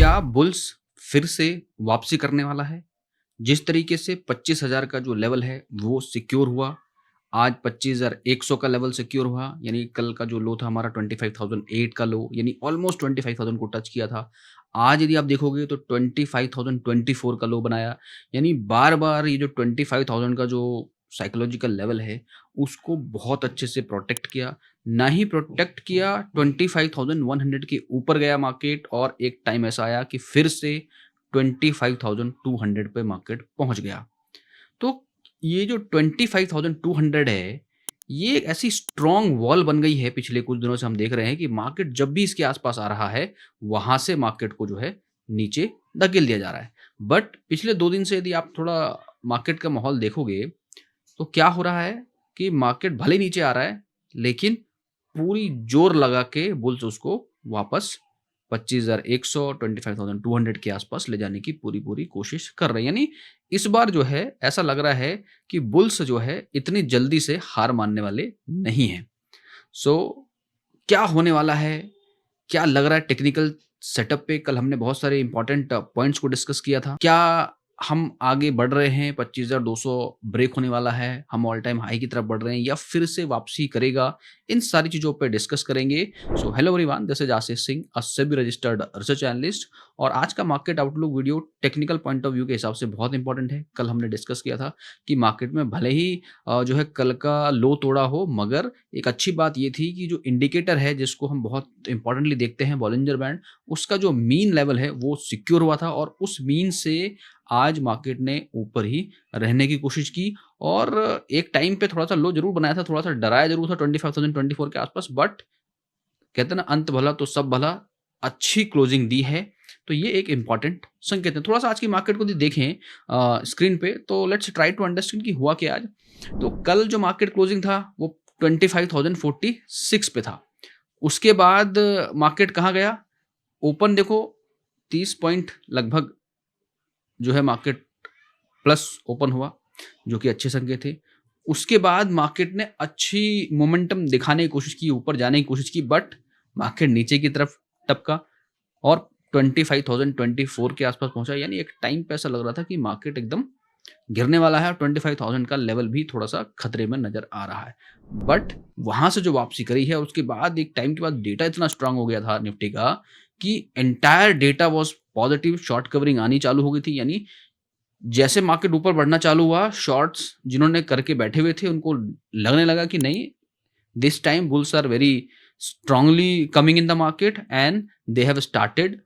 क्या बुल्स फिर से वापसी करने वाला है? जिस तरीके से 25,000 का जो लेवल है वो सिक्योर हुआ, आज 25,100 का लेवल सिक्योर हुआ, यानी कल का जो लो था हमारा 25,008 का लो, यानी ऑलमोस्ट 25,000 को टच किया था। आज यदि आप देखोगे तो 25,024 का लो बनाया, यानी बार-बार ये जो 25,000 का जो साइकोलॉजिकल लेवल है, उसको बहुत अच्छे से प्रोटेक्ट किया। ना ही प्रोटेक्ट किया, 25,100 के ऊपर गया मार्केट और एक टाइम ऐसा आया कि फिर से 25,200 पे मार्केट पहुँच गया। तो ये जो 25,200 है, ये एक ऐसी स्ट्रॉन्ग वॉल बन गई है पिछले कुछ दिनों से हम देख रहे हैं कि मार्केट जब भी इसके आस-पास आ रहा है, वहाँ से मार्केट को जो है नीचे धकेल दिया जा रहा है। बट पिछले 2 दिन से यदि आप थोड़ा मार्केट का माहौल देखोगे, तो क्या हो रहा है कि मार्केट भले ही नीचे आ रहा है, लेकिन पूरी जोर लगा के बुल्स उसको वापस 25,100 25,200 के आसपास ले जाने की पूरी-पूरी कोशिश कर रहे हैं। यानी इस बार जो है ऐसा लग रहा है कि बुल्स जो है इतनी जल्दी से हार मानने वाले नहीं हैं। सो क्या होने वाला है? क्या लग रहा है टेक्निकल सेटअप पे? कल हमने बहुत सारे इंपॉर्टेंट पॉइंट्स को डिस्कस किया था। क्या हम आगे बढ़ रहे हैं, 25,200 ब्रेक होने वाला है, हम ऑल टाइम हाई की तरफ बढ़ रहे हैं या फिर से वापसी करेगा? इन सारी चीज़ों पे डिस्कस करेंगे। So hello everyone, this is Ashish Singh, a SEBI registered research analyst. और आज का market outlook video technical point of view के हिसाब से बहुत इंपॉर्टेंट है। कल हमने डिस्कस किया था कि मार्केट में भले ही जो है कल का लो तोड़ा हो, मगर एक अच्छी बात ये थी कि जो इंडिकेटर है जिसको हम बहुत इंपॉर्टेंटली देखते हैं, बॉलिंजर बैंड, उसका जो मीन लेवल है वो सिक्योर हुआ था और उस मीन से आज मार्केट ने ऊपर ही रहने की कोशिश की और एक टाइम पे थोड़ा-सा लो ज़रूर बनाया था, थोड़ा-सा डराया ज़रूर था 25,024 के आसपास, बट कहते हैं ना, अंत भला तो सब भला, अच्छी क्लोजिंग दी है। तो ये एक इम्पॉर्टेंट संकेत है। थोड़ा-सा आज की मार्केट को यदि देखें स्क्रीन पे, तो लेट्स ट्राई टू अंडरस्टैंड कि हुआ क्या आज। तो कल जो मार्केट क्लोजिंग था वो 25,046 पे था। उसके बाद मार्केट कहाँ गया? ओपन देखो 30 पॉइंट लगभग जो है मार्केट प्लस ओपन हुआ, जो कि अच्छे संकेत थे। उसके बाद मार्केट ने अच्छी मोमेंटम दिखाने की कोशिश की, ऊपर जाने की कोशिश की, बट मार्केट नीचे की तरफ टपका और 25,024 के आसपास पहुंचा। यानी एक टाइम पे ऐसा लग रहा था कि मार्केट एकदम गिरने वाला है और 25,000 का लेवल भी थोड़ा-सा खतरे में नज़र आ रहा है। बट वहाँ से जो वापसी करी है, उसके बाद एक टाइम के बाद डेटा इतना स्ट्रॉन्ग हो गया था निफ्टी का कि entire data was positive, short covering आनी चालू हो गई थी। यानी जैसे मार्केट ऊपर बढ़ना चालू हुआ, शॉर्ट्स जिन्होंने करके बैठे हुए थे, उनको लगने लगा कि नहीं, this time bulls are very strongly coming in the market and they have started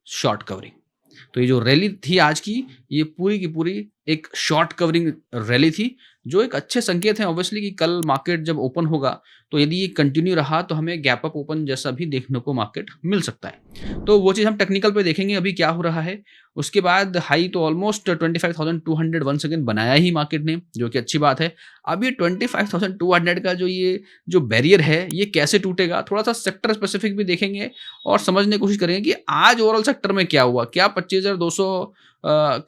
short covering. तो ये जो रैली थी आज की, ये पूरी की पूरी एक शॉर्ट कवरिंग रैली थी, जो एक अच्छे संकेत हैं ऑब्वियसली कि कल मार्केट जब ओपन होगा, तो यदि ये कंटिन्यू रहा तो हमें गैप अप ओपन जैसा भी देखने को मार्केट मिल सकता है। तो वो चीज़ हम टेक्निकल पे देखेंगे अभी क्या हो रहा है। उसके बाद हाई तो ऑलमोस्ट 25,200 वंस अगेन बनाया ही मार्केट ने, जो कि अच्छी बात है। अब ये 25,200 का जो बैरियर है, ये कैसे टूटेगा? थोड़ा-सा सेक्टर स्पेसिफिक भी देखेंगे और समझने की कोशिश करेंगे कि आज ओवरऑल सेक्टर में क्या हुआ? क्या 25,200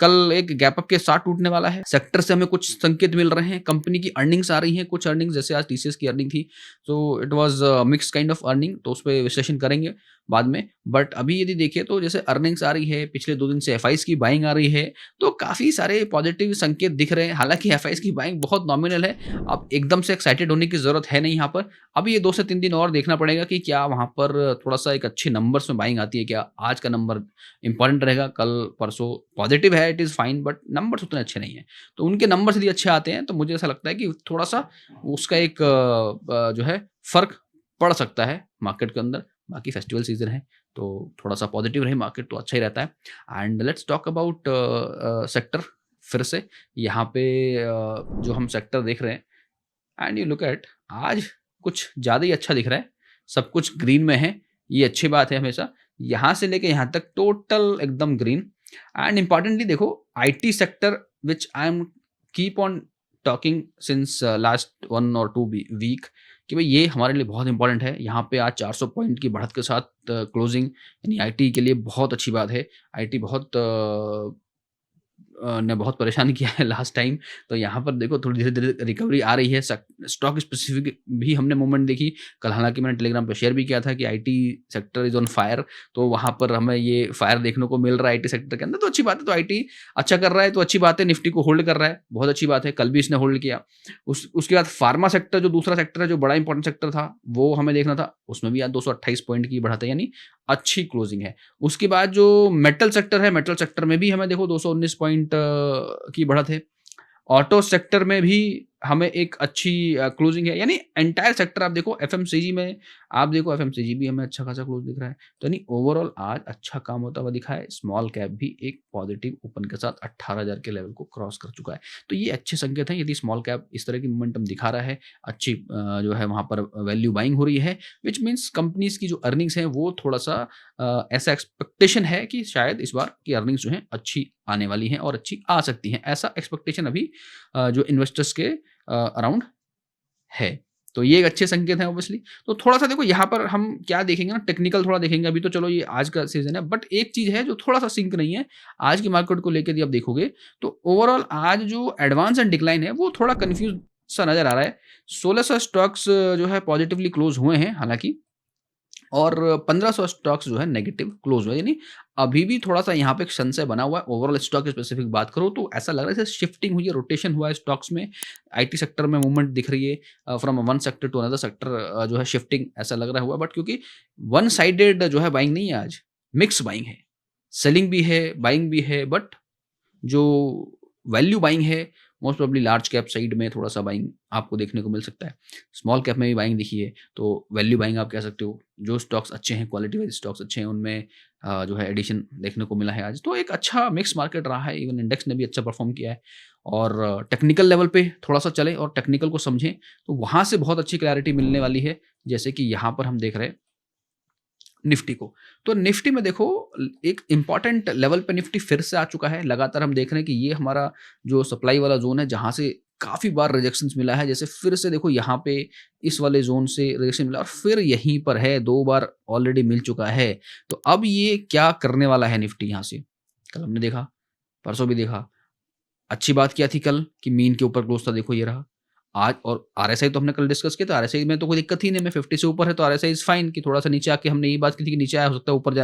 कल एक गैप अप के साथ टूटने वाला है? सेक्टर से हमें कुछ संकेत मिल रहे हैं, कंपनी की अर्निंग्स आ रही हैं, कुछ अर्निंग्स जैसे आज टीसीएस की अर्निंग थी, तो it was mixed kind of earning, तो उसपे विश्लेषण करेंगे बाद में। बट अभी यदि देखें तो जैसे अर्निंग्स आ रही है, पिछले 2 दिन से एफआईज़ की बाइंग आ रही है, तो काफ़ी सारे पॉजिटिव संकेत दिख रहे हैं। हालाँकि एफआईज़ की बाइंग बहुत नॉमिनल है, अब एकदम से एक्साइटेड होने की ज़रूरत है नहीं यहाँ पर। अभी ये 2 से 3 दिन और देखना पड़ेगा कि क्या वहाँ पर थोड़ा-सा एक अच्छे नंबर्स में बाइंग आती है क्या? आज का नंबर इम्पोर्टेंट रहेगा, कल परसों पॉजिटिव है, it is fine, but numbers उतने अच्छे नहीं हैं। तो उनके नंबर्स यदि अच्छे आते हैं, तो मुझे ऐसा लगता है कि थोड़ा-सा उसका एक जो है फ़र्क पड़ सकता है मार्केट के अंदर। बाकी फेस्टिवल सीज़न है, तो थोड़ा-सा पॉजिटिव रहे मार्केट तो अच्छा ही रहता है। And let's talk about sector फिर से। यहाँ पे जो हम सेक्टर देख रहे हैं एंड यू लुक एट, आज कुछ ज़्यादा ही अच्छा दिख रहा है। सब कुछ ग्रीन में है, ये अच्छी बात है हमेशा। यहाँ से लेके यहाँ तक टोटल एकदम ग्रीन। एंड इम्पॉर्टेंटली देखो, IT sector which I am keep on talking since last 1 और 2 वीक कि भाई ये हमारे लिए बहुत इंपॉर्टेंट है। यहाँ पे आज 400 पॉइंट की बढ़त के साथ क्लोजिंग, यानी आईटी के लिए बहुत अच्छी बात है। आईटी बहुत ने बहुत परेशान किया है लास्ट टाइम। तो यहाँ पर देखो थोड़ी धीरे-धीरे रिकवरी आ रही है। स्टॉक स्पेसिफिक भी हमने मूवमेंट देखी। कल हालाँकि मैंने टेलीग्राम पे शेयर भी किया था कि IT sector is on fire, तो वहाँ पर हमें ये फायर देखने को मिल रहा है आईटी सेक्टर के अंदर, तो अच्छी बात है। तो आईटी अच्छा कर रहा है तो अच्छी बात है, निफ्टी को होल्ड कर रहा है, बहुत अच्छी बात है। कल भी इसने होल्ड किया। उसके बाद फार्मा सेक्टर जो दूसरा सेक्टर है, जो बड़ा इंपॉर्टेंट सेक्टर था, वो हमें देखना था। उसमें भी आज 228 पॉइंट की बढ़त है, यानी अच्छी क्लोजिंग है। उसके बाद जो मेटल सेक्टर है, मेटल सेक्टर में भी हमें देखो 219 पॉइंट की बढ़त है। ऑटो सेक्टर में भी हमें एक अच्छी क्लोजिंग है, यानी एंटायर सेक्टर आप देखो। एफएमसीजी में आप देखो, एफएमसीजी भी हमें अच्छा खासा क्लोज दिख रहा है। तो यानी ओवरऑल आज अच्छा काम होता हुआ दिखा है। स्मॉल कैप भी एक पॉजिटिव ओपन के साथ 18,000 के लेवल को क्रॉस कर चुका है। तो ये अच्छे संकेत हैं। यदि स्मॉल कैप इस तरह की मोमेंटम दिखा रहा है, अच्छी जो है वहाँ पर वैल्यू बाइंग हो रही है, विच मीन्स कंपनीज की जो अर्निंग्स हैं वो थोड़ा सा ऐसा एक्सपेक्टेशन है कि शायद इस बार की अर्निंग्स जो हैं अच्छी आने वाली हैं और अच्छी आ सकती हैं। ऐसा एक्सपेक्टेशन अभी जो इन्वेस्टर्स के अराउंड है। तो ये एक अच्छे संकेत हैं ऑब्वियसली। तो थोड़ा-सा देखो यहाँ पर हम क्या देखेंगे ना, टेक्निकल थोड़ा देखेंगे। अभी तो चलो ये आज का सीज़न है, बट एक चीज़ है जो थोड़ा-सा सिंक नहीं है आज की मार्केट को लेके। यदि आप देखोगे तो ओवरऑल आज जो एडवांस एंड डिक्लाइन है वो थोड़ा कन्फ्यूज़ सा नज़र आ रहा है। 1600 स्टॉक्स जो है पॉजिटिवली क्लोज़ हुए हैं हालाँकि, और 1500 स्टॉक्स जो है नेगेटिव क्लोज हुए, यानी अभी भी थोड़ा-सा यहाँ पे एक संशय बना हुआ है। ओवरऑल स्टॉक स्पेसिफिक बात करूँ तो ऐसा लग रहा है जैसे शिफ्टिंग हुई है, रोटेशन हुआ है स्टॉक्स में। आईटी सेक्टर में मूवमेंट दिख रही है, from one sector to another sector जो है शिफ्टिंग ऐसा लग रहा हुआ है। बट क्योंकि वन साइडेड जो है बाइंग नहीं है आज, मिक्स बाइंग है। सेलिंग भी है, बाइंग भी है, बट जो वैल्यू बाइंग है most probably large cap side में थोड़ा-सा बाइंग आपको देखने को मिल सकता है। स्मॉल कैप में भी बाइंग दिखी है, तो वैल्यू बाइंग आप कह सकते हो। जो स्टॉक्स अच्छे हैं, क्वालिटी वाइज़ स्टॉक्स अच्छे हैं, उनमें जो है एडिशन देखने को मिला है आज। तो एक अच्छा मिक्स मार्केट रहा है, इवन इंडेक्स ने भी अच्छा परफ़ॉर्म किया है। और टेक्निकल लेवल पे थोड़ा-सा चलें और टेक्निकल को समझें, तो वहाँ से बहुत अच्छी क्लैरिटी मिलने वाली है। जैसे कि यहाँ पर हम देख रहे हैं निफ्टी को। तो निफ्टी में देखो एक इम्पॉर्टेंट लेवल पे निफ्टी फिर से आ चुका है। लगातार हम देख रहे हैं कि ये हमारा जो सप्लाई वाला ज़ोन है, जहाँ से काफ़ी बार रिजेक्शंस मिला है। जैसे फिर से देखो यहाँ पे इस वाले ज़ोन से रिजेक्शन मिला और फिर यहीं पर है, 2 बार ऑलरेडी मिल चुका है। तो अब ये क्या करने वाला है निफ्टी यहाँ से? कल हमने देखा, परसों भी देखा। अच्छी बात क्या थी कल कि मीन के ऊपर क्लोज़ था, देखो ये रहा। आज और आरएसआई तो हमने कल डिस्कस किया, तो आरएसआई में तो कोई दिक्कत ही नहीं है, 50 से ऊपर है तो आरएसआई इज़ फाइन। कि थोड़ा-सा नीचे आके हमने यही बात की थी कि नीचे आया, हो सकता है ऊपर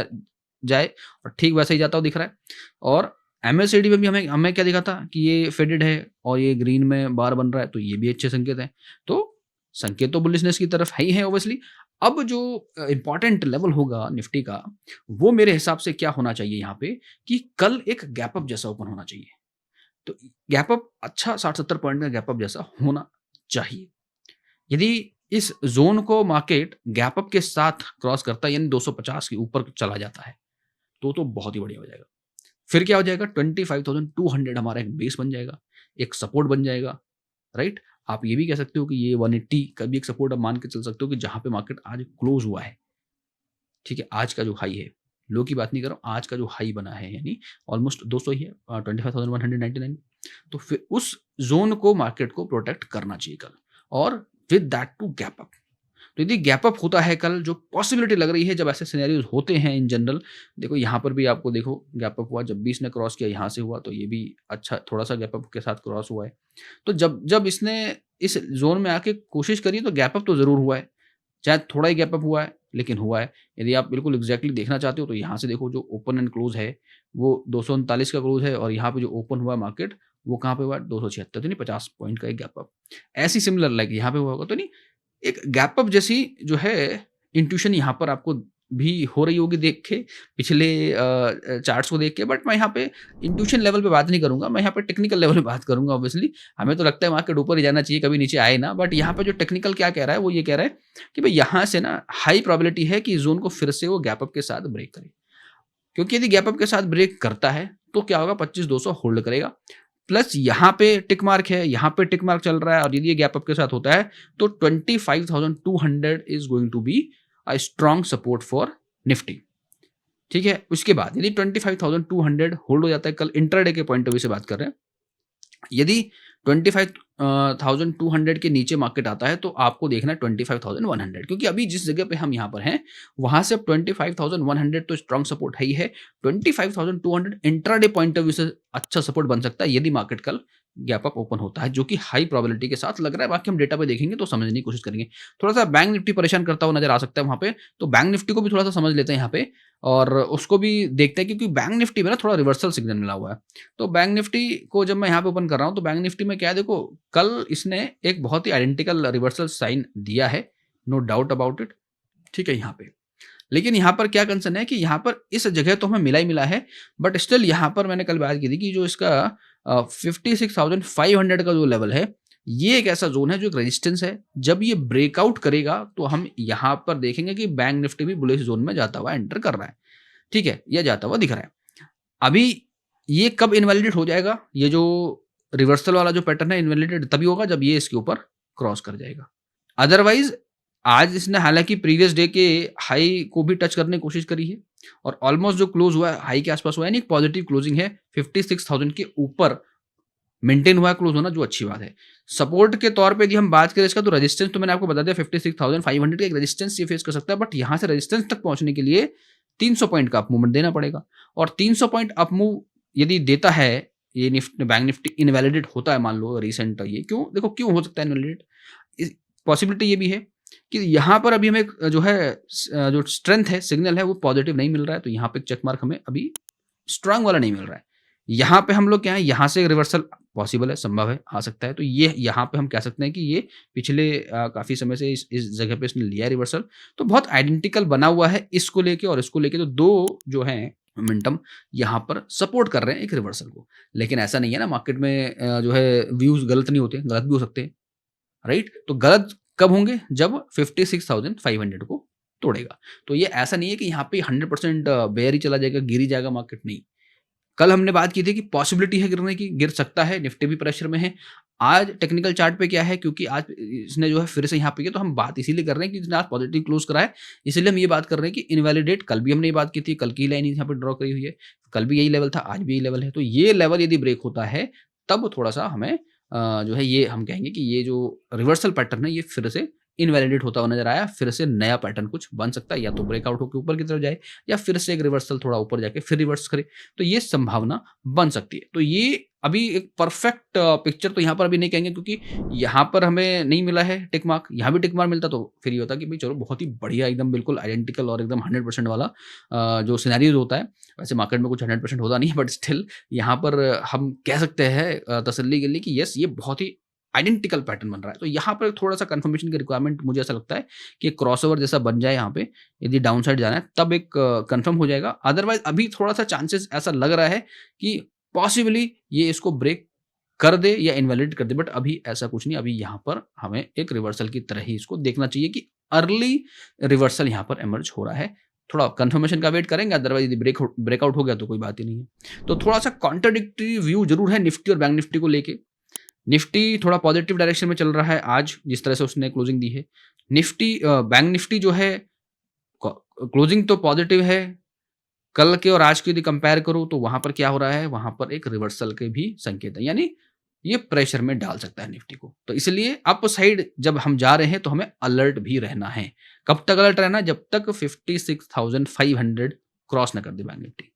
जाए, और ठीक वैसा ही जाता हुआ दिख रहा है। और एमएससीआईडी में भी हमें हमें क्या दिखा था कि ये फेडेड है और ये ग्रीन में बार बन रहा है, तो ये भी अच्छे संकेत हैं। तो संकेत तो बुलिशनेस की तरफ है ही है ऑब्वियसली। अब जो इम्पोर्टेंट लेवल होगा निफ्टी का, वो मेरे हिसाब से क्या होना चाहिए यहाँ पे कि कल एक गैप अप जैसा ओपन होना चाहिए। तो गैप अप अच्छा 60-70 पॉइंट का गैप अप जैसा होना चाहिए। यदि इस ज़ोन को मार्केट गैप अप के साथ क्रॉस करता है, यानी 250 के ऊपर चला जाता है, तो बहुत ही बढ़िया हो जाएगा। फिर क्या हो जाएगा, 25,200 हमारा एक बेस बन जाएगा, एक सपोर्ट बन जाएगा, राइट? आप ये भी कह सकते हो कि ये 180 का भी एक सपोर्ट आप मान के चल सकते हो कि जहाँ पे मार्केट आज क्लोज़ हुआ है, ठीक है? आज का जो हाई है, लो की बात नहीं कर रहा हूँ, आज का जो हाई बना है यानी ऑलमोस्ट 200 ही है, 25,199। तो फिर उस ज़ोन को मार्केट को प्रोटेक्ट करना चाहिए कल, और with that to gap up. तो यदि गैप अप होता है कल, जो पॉसिबिलिटी लग रही है जब ऐसे सिनेरियोज होते हैं इन जनरल, देखो यहाँ पर भी आपको देखो गैप अप हुआ, जब भी इसने क्रॉस किया यहाँ से हुआ, तो ये भी अच्छा थोड़ा सा गैप अप के साथ क्रॉस हुआ है। तो जब जब इसने इस जोन में आके कोशिश करी तो गैप अप तो ज़रूर हुआ है, चाहे थोड़ा ही गैप अप हुआ है, लेकिन हुआ है। यदि आप बिल्कुल एग्जैक्टली देखना चाहते हो तो यहाँ से देखो, जो ओपन एंड क्लोज है वो 239 का क्लोज है, और यहाँ पे जो ओपन हुआ मार्केट वो कहाँ पे हुआ, 276, तो नहीं 50 पॉइंट का एक गैप अप। ऐसी सिमिलर लाइक यहाँ पे हुआ होगा, तो नहीं एक गैप अप जैसी जो है इंट्यूशन यहाँ पर आपको भी हो रही होगी देख के, पिछले चार्ट्स को देख के। बट मैं यहाँ पे इंट्यूशन लेवल पे बात नहीं करूँगा, मैं यहाँ पे टेक्निकल लेवल पे बात करूँगा। ऑब्वियसली हमें तो लगता है मार्केट ऊपर ही जाना चाहिए, कभी नीचे आए ना। बट यहाँ पे जो टेक्निकल क्या कह रहा है, वो ये कह रहा है कि भाई यहाँ से ना हाई प्रोबेबिलिटी है कि जोन को फिर से वो गैप अप के साथ ब्रेक करे, क्योंकि यदि गैप अप के साथ ब्रेक करता है तो क्या होगा, 25,200 होल्ड करेगा। प्लस यहाँ पे टिक मार्क है, यहाँ पे टिक मार्क चल रहा है, और यदि ये गैप अप के साथ होता है तो 25,200 is going to be a strong support for Nifty. ठीक है, उसके बाद यदि 25,200 होल्ड हो जाता है, कल इंट्राडे के पॉइंट ऑफ व्यू से बात कर रहे हैं, यदि 2200 के नीचे मार्केट आता है तो आपको देखना है 25,100, क्योंकि अभी जिस जगह पे हम यहाँ पर हैं वहाँ से अब 25,100 तो स्ट्रॉन्ग सपोर्ट है ही है। 25,200 इंट्राडे पॉइंट ऑफ व्यू से अच्छा सपोर्ट बन सकता है यदि मार्केट कल गैप अप ओपन होता है, जो कि हाई प्रोबेबिलिटी के साथ लग रहा है। बाकी हम डेटा पे देखेंगे तो समझने की कोशिश करेंगे। थोड़ा सा बैंक निफ्टी परेशान करता हुआ नजर आ सकता है वहाँ पे, तो बैंक निफ्टी को भी थोड़ा सा समझ लेते हैं यहाँ पे और उसको भी देखते हैं, क्योंकि बैंक निफ्टी में ना थोड़ा रिवर्सल सिग्नल मिला हुआ है। तो बैंक निफ्टी को जब मैं यहाँ पे ओपन कर रहा हूँ तो बैंक निफ्टी में क्या है, देखो कल इसने एक बहुत ही आइडेंटिकल रिवर्सल साइन दिया है, नो डाउट अबाउट इट, ठीक है यहाँ पे। लेकिन यहाँ पर क्या कंसर्न है कि यहाँ पर इस जगह तो हमें मिला ही मिला है, बट स्टिल यहाँ पर मैंने कल बात की थी कि जो इसका 56,500 का जो लेवल है, ये एक ऐसा जोन है जो एक रेजिस्टेंस है। जब ये ब्रेकआउट करेगा तो हम यहाँ पर देखेंगे कि बैंक निफ्टी भी बुलिश जोन में जाता हुआ एंटर कर रहा है, ठीक है, यह जाता हुआ दिख रहा है। अभी ये कब इनवैलिडेट हो जाएगा, ये जो रिवर्सल वाला जो पैटर्न है इनवैलिडेट तभी होगा जब ये इसके ऊपर क्रॉस कर जाएगा। अदरवाइज आज इसने हालांकि प्रीवियस डे के हाई को भी टच करने की कोशिश करी है और ऑलमोस्ट जो क्लोज हुआ है हाई के आसपास हुआ है, यानी पॉजिटिव क्लोजिंग है, 56,000 के ऊपर मेंटेन हुआ है क्लोज होना, जो अच्छी बात है। सपोर्ट के तौर पे यदि हम बात करें इसका, तो रेजिस्टेंस तो मैंने आपको बता दिया 56,500 का एक रेजिस्टेंस ये फेस कर सकता है, बट यहां से रेजिस्टेंस तक पहुंचने के लिए 300 पॉइंट का अप मूवमेंट देना पड़ेगा। और 300 पॉइंट अप मूव यदि देता है, ये बैंक निफ्टी इनवैलिडेट होता है मान लो रिसेंट, ये क्यों, देखो क्यों हो सकता है इनवैलिडेट, पॉसिबिलिटी ये भी है कि यहाँ पर अभी हमें जो है जो स्ट्रेंथ है, सिग्नल है, वो पॉजिटिव नहीं मिल रहा है, तो यहाँ पे चेक मार्क हमें अभी स्ट्रांग वाला नहीं मिल रहा है। यहाँ पे हम लोग क्या है, यहाँ से रिवर्सल पॉसिबल है, संभव है, आ सकता है, तो ये यहाँ पे हम कह सकते हैं कि ये पिछले काफी समय से इस जगह पे इसने लिया है रिवर्सल, तो बहुत आइडेंटिकल बना हुआ है इसको लेके और इसको लेके, तो दो जो है मोमेंटम यहाँ पर सपोर्ट कर रहे हैं एक रिवर्सल को। लेकिन ऐसा नहीं है ना, मार्केट में जो है व्यूज गलत नहीं होते, गलत भी हो सकते हैं, राइट। तो गलत कब होंगे, जब 56,500 को तोड़ेगा। तो ये ऐसा नहीं है कि यहाँ पे 100% बेयर ही चला जाएगा, गिर ही जाएगा मार्केट, नहीं। कल हमने बात की थी कि पॉसिबिलिटी है गिरने की, गिर सकता है, निफ्टी भी प्रेशर में है। आज टेक्निकल चार्ट पे क्या है, क्योंकि आज इसने जो है फिर से यहाँ पे किया, तो हम बात इसीलिए कर रहे हैं कि इसने आज पॉजिटिव क्लोज करा है, इसलिए हम ये बात कर रहे हैं कि इनवैलिडेट। कल भी हमने ये बात की थी, कल की लाइन यहाँ पे ड्रॉ करी हुई है, कल भी यही लेवल था, आज भी यही लेवल है। तो ये लेवल यदि ब्रेक होता है तब थोड़ा सा हमें जो है ये हम कहेंगे कि ये जो रिवर्सल पैटर्न है ये फिर से इनवैलिडेट होता हुआ नजर आया, फिर से नया पैटर्न कुछ बन सकता है, या तो ब्रेकआउट होकर ऊपर की तरफ जाए या फिर से एक रिवर्सल थोड़ा ऊपर जाके फिर रिवर्स करे, तो ये संभावना बन सकती है। तो ये अभी एक परफेक्ट पिक्चर तो यहाँ पर अभी नहीं कहेंगे, क्योंकि यहाँ पर हमें नहीं मिला है टिक मार्क, यहाँ भी टिक मार्क मिलता तो फिर ये होता कि भाई चलो बहुत ही बढ़िया, एकदम बिल्कुल आइडेंटिकल और एकदम 100% वाला जो सिनेरियो होता है। वैसे मार्केट में कुछ 100% होता नहीं है, बट स्टिल यहाँ पर हम कह सकते हैं तसल्ली के लिए कि यस, ये बहुत ही आइडेंटिकल पैटर्न बन रहा है। तो यहाँ पर थोड़ा सा कंफर्मेशन की रिक्वायरमेंट मुझे ऐसा लगता है कि क्रॉसओवर जैसा बन जाए यहाँ पे, यदि डाउन साइड जाना है तब एक कंफर्म हो जाएगा। अदरवाइज अभी थोड़ा सा चांसेस ऐसा लग रहा है कि पॉसिबली ये इसको ब्रेक कर दे या इनवैलिड कर दे, बट अभी ऐसा कुछ नहीं। अभी यहाँ पर हमें एक रिवर्सल की तरह ही इसको देखना चाहिए कि अर्ली रिवर्सल यहाँ पर एमर्ज हो रहा है। थोड़ा कंफर्मेशन का वेट करेंगे, अदरवाइज यदि ब्रेकआउट हो गया तो कोई बात ही नहीं है। तो थोड़ा सा कॉन्ट्राडिक्टरी व्यू जरूर है निफ्टी और बैंक निफ्टी को लेके। निफ्टी थोड़ा पॉजिटिव डायरेक्शन में चल रहा है आज, जिस तरह से उसने क्लोजिंग दी है। बैंक निफ्टी जो है क्लोजिंग तो पॉजिटिव है, कल के और आज के यदि कंपेयर करूं तो वहां पर क्या हो रहा है, वहां पर एक रिवर्सल के भी संकेत है, यानी ये प्रेशर में डाल सकता है निफ्टी को। तो इसलिए अप साइड जब हम जा रहे हैं तो हमें अलर्ट भी रहना है। कब तक अलर्ट रहना, जब तक 56,500 क्रॉस न कर दे बैंक निफ्टी।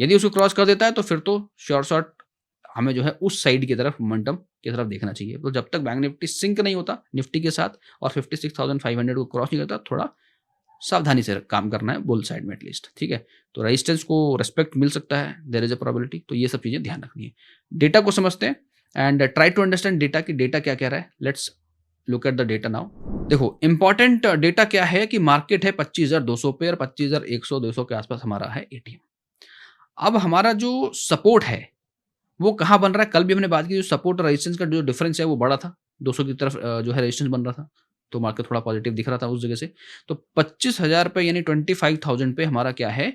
यदि उसको क्रॉस कर देता है तो फिर तो शॉर्ट हमें जो है उस साइड की तरफ, मोमेंटम की तरफ देखना चाहिए। तो जब तक बैंक निफ्टी सिंक नहीं होता निफ्टी के साथ और 56,500 को क्रॉस नहीं करता, थोड़ा सावधानी से काम करना है बुल साइड में एटलीस्ट, ठीक है। तो रेजिस्टेंस को रिस्पेक्ट मिल सकता है, देयर इज अ प्रोबेबिलिटी। तो ये सब चीजें ध्यान रखनी है। डेटा को समझते हैं and try to understand data की, डेटा क्या कह रहा है। Let's look at the data now. देखो इंपॉर्टेंट डेटा क्या है कि मार्केट है 25,200 पे और 25,100 200 के आसपास हमारा है एटीएम। अब हमारा जो सपोर्ट है वो कहाँ बन रहा है, कल भी हमने बात की, जो सपोर्ट और रेजिस्टेंस का जो डिफरेंस है वो बड़ा था, 200 की तरफ जो है रेजिस्टेंस बन रहा था, तो मार्केट थोड़ा पॉजिटिव दिख रहा था उस जगह से। तो 25,000 पे यानी 25,000 पे हमारा क्या है,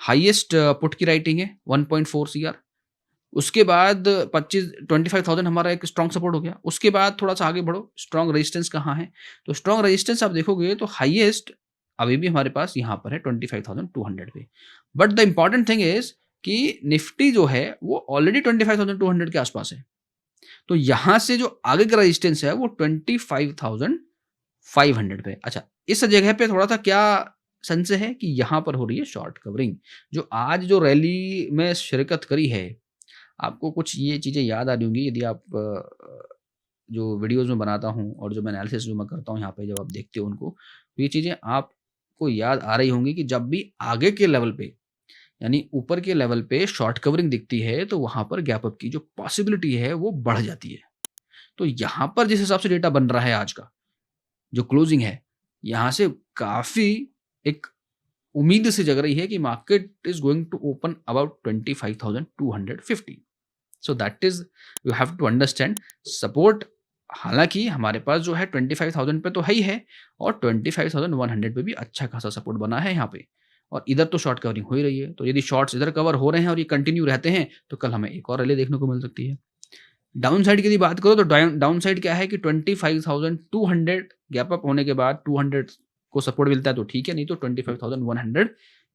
हाईएस्ट पुट की राइटिंग है 1.4 CR। उसके बाद 25,000 हमारा एक स्ट्रॉन्ग सपोर्ट हो गया। उसके बाद थोड़ा सा आगे बढ़ो, स्ट्रॉन्ग रेजिस्टेंस कहाँ है, तो स्ट्रॉन्ग रेजिस्टेंस आप देखोगे तो हाईएस्ट अभी भी हमारे पास यहाँ पर है 25,200 पे। But the important thing is कि निफ्टी जो है वो ऑलरेडी 25,200 के आसपास है। तो यहाँ से जो आगे का रेजिस्टेंस है वो 25,500 पे। अच्छा, इस जगह पे थोड़ा-सा क्या संशय है कि यहाँ पर हो रही है शॉर्ट कवरिंग। जो आज जो रैली में शिरकत करी है, आपको कुछ ये चीज़ें याद आ रही होंगी यदि आप जो वीडियोज़ में बनाता हूँ और जो मैं एनालिसिस जो मैं करता हूँ यहाँ पे जब आप देखते हो उनको, तो ये चीज़ें आपको याद आ रही होंगी कि जब भी आगे के लेवल पे यानी ऊपर के लेवल पे शॉर्ट कवरिंग दिखती है, तो वहाँ पर गैप अप की जो पॉसिबिलिटी है वो बढ़ जाती है। तो यहाँ पर जिस हिसाब से डेटा बन रहा है आज का, जो क्लोजिंग है, यहाँ से काफ़ी एक उम्मीद सी जग रही है कि market is going to open about 25,250। So that is you have to understand support. हालाँकि हमारे पास जो है 25,000 पे तो है ही है और 25,100 पे भी अच्छा खासा सपोर्ट बना है यहाँ पे और इधर तो शॉर्ट कवरिंग हो ही रही है। तो यदि शॉर्ट्स इधर कवर हो रहे हैं और ये कंटिन्यू रहते हैं, तो कल हमें एक और रैली देखने को मिल सकती है। डाउन साइड की यदि बात करो तो डाउन साइड क्या है कि 25,200 गैप अप होने के बाद 200 को सपोर्ट मिलता है तो ठीक है, नहीं तो 25,100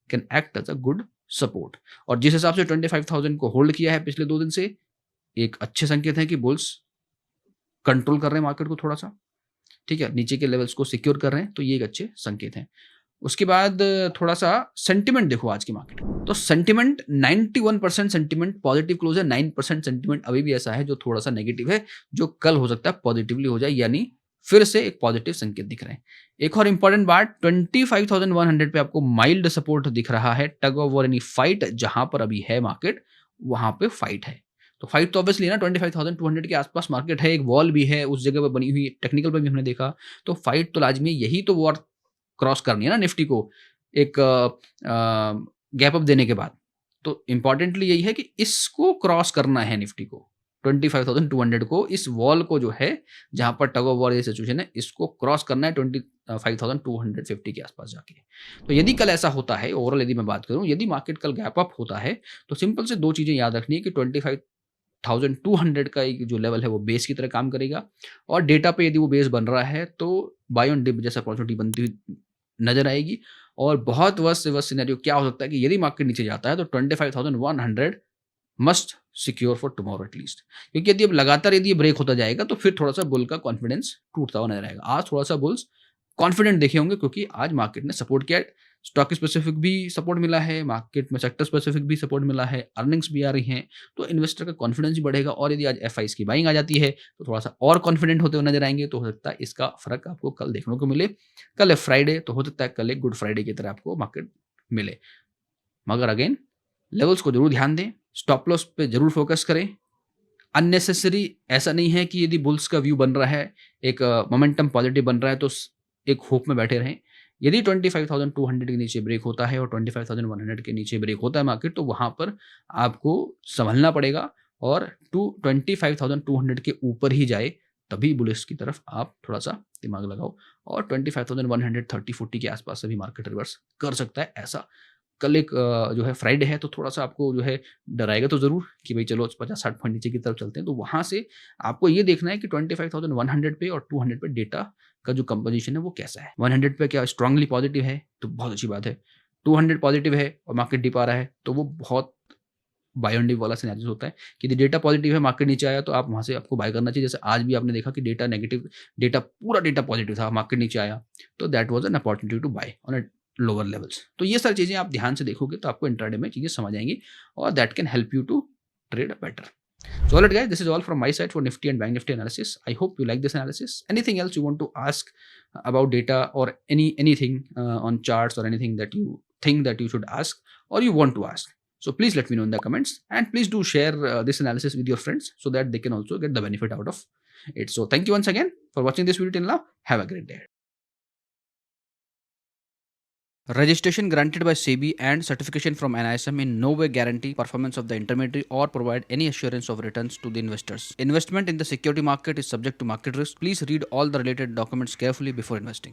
can act as a good support. और जिस हिसाब से 25,000 को होल्ड किया है पिछले 2 दिन से, एक अच्छे संकेत है कि बुल्स कंट्रोल कर रहे हैं मार्केट को थोड़ा-सा, ठीक है? नीचे के लेवल्स को सिक्योर कर रहे हैं, तो ये एक अच्छे संकेत हैं। उसके बाद थोड़ा-सा सेंटिमेंट देखो आज की मार्केट का। तो सेंटिमेंट 91% सेंटिमेंट पॉजिटिव क्लोज़ है, 9% सेंटिमेंट अभी भी ऐसा है जो थोड़ा-सा नेगेटिव है, जो कल हो सकता है पॉजिटिवली हो जाए, यानी फिर से एक पॉजिटिव संकेत दिख रहे हैं। एक और इंपॉर्टेंट बात 25,100 पे आपको माइल्ड सपोर्ट दिख रहा है, टग ऑफ वॉर यानी फाइट जहाँ पर अभी है मार्केट, वहाँ पे फाइट है। तो फाइट तो ऑब्वियसली ना 25,200 के आस-पास मार्केट है, एक वॉल भी है उस जगह पे बनी हुई, टेक्निकल पे भी हमने देखा, तो फाइट तो लाज़मी है, यही तो वॉर क्रॉस करनी है ना निफ्टी को एक गैप अप देने के बाद। तो इम्पोर्टेंटली यही है कि इसको क्रॉस करना है निफ्टी को, 25,200 को, इस वॉल को जो है जहाँ पर टग ऑफ वॉर ये सिचुएशन है, इसको क्रॉस करना है 25,250 के आसपास जाके। तो यदि कल ऐसा होता है, ओवरऑल यदि मैं बात करूँ, यदि मार्केट कल गैप अप होता है, तो सिंपल से 2 चीज़ें याद रखनी है कि 25,200 का एक जो लेवल है वो बेस की तरह काम करेगा और डेटा पे यदि वो बेस बन रहा है तो बाय ऑन डिप जैसा अपॉर्चुनिटी बनती हुई नजर आएगी। और बहुत वर्स्ट से वर्स्ट सिनेरियो क्या हो सकता है कि यदि मार्केट नीचे जाता है तो 25,100 must secure for tomorrow at least, क्योंकि यदि अब लगातार यदि ये ब्रेक होता जाएगा तो फिर थोड़ा सा बुल का कॉन्फिडेंस टूटता हुआ नजर आएगा। आज थोड़ा सा बुल्स कॉन्फिडेंट देखे होंगे क्योंकि आज मार्केट ने सपोर्ट किया है, स्टॉक स्पेसिफिक भी सपोर्ट मिला है, मार्केट में सेक्टर स्पेसिफिक भी सपोर्ट मिला है, अर्निंग्स भी आ रही हैं, तो इन्वेस्टर का कॉन्फिडेंस भी बढ़ेगा और यदि आज एफआईज की बाइंग आ जाती है तो थोड़ा सा और कॉन्फिडेंट होते हुए नजर आएंगे, तो हो सकता है इसका फर्क आपको कल देखने को मिले। कल है फ्राइडे, तो हो सकता है कल एक गुड फ्राइडे की तरह आपको मार्केट मिले, मगर अगेन लेवल्स को जरूर ध्यान दें, स्टॉप लॉस पे जरूर फोकस करें। अननेसेसरी ऐसा नहीं है कि यदि बुल्स का व्यू बन रहा है, एक मोमेंटम पॉजिटिव बन रहा है तो एक होप में बैठे रहें। यदि 25,200 के नीचे ब्रेक होता है और 25,100 के नीचे ब्रेक होता है मार्केट, तो वहाँ पर आपको संभलना पड़ेगा और 25,200 के ऊपर ही जाए तभी बुलिश की तरफ आप थोड़ा सा दिमाग लगाओ और 25,130-40 के आसपास से भी मार्केट रिवर्स कर सकता है। ऐसा कल एक जो है फ्राइडे है तो थोड़ा सा आपको जो है डराएगा तो ज़रूर कि भाई चलो 50-60 पॉइंट नीचे की तरफ चलते हैं। तो वहाँ से आपको ये देखना है कि 25,100 पे और 200 पे डेटा का जो कंपोजिशन है वो कैसा है। 100 पे क्या स्ट्रांगली पॉजिटिव है तो बहुत अच्छी बात है, 200 पॉजिटिव है और मार्केट डिप आ रहा है तो वो बहुत बाय ऑन डिप वाला सिनेरियो होता है कि यदि डेटा पॉजिटिव है, मार्केट नीचे आया तो आप वहाँ से आपको बाय करना चाहिए। जैसे आज भी आपने देखा कि डेटा नेगेटिव, डेटा पूरा डेटा पॉजिटिव था, मार्केट नीचे आया तो that was an opportunity to buy on lower levels. तो ये सारी चीज़ें आप ध्यान से देखोगे तो आपको इंट्राडे में चीज़ें समझ आएंगी और that can help you to trade better. So alright guys, this is all from my side for Nifty and Bank Nifty analysis. I hope you like this analysis. Anything else you want to ask about data or anything on charts or anything that you think that you should ask or you want to ask. So please let me know in the comments and please do share this analysis with your friends so that they can also get the benefit out of it. So thank you once again for watching this video till now. Have a great day. Registration granted by SEBI and certification from NISM in no way guarantee performance of the intermediary or provide any assurance of returns to the investors. Investment in the security market is subject to market risk. Please read all the related documents carefully before investing.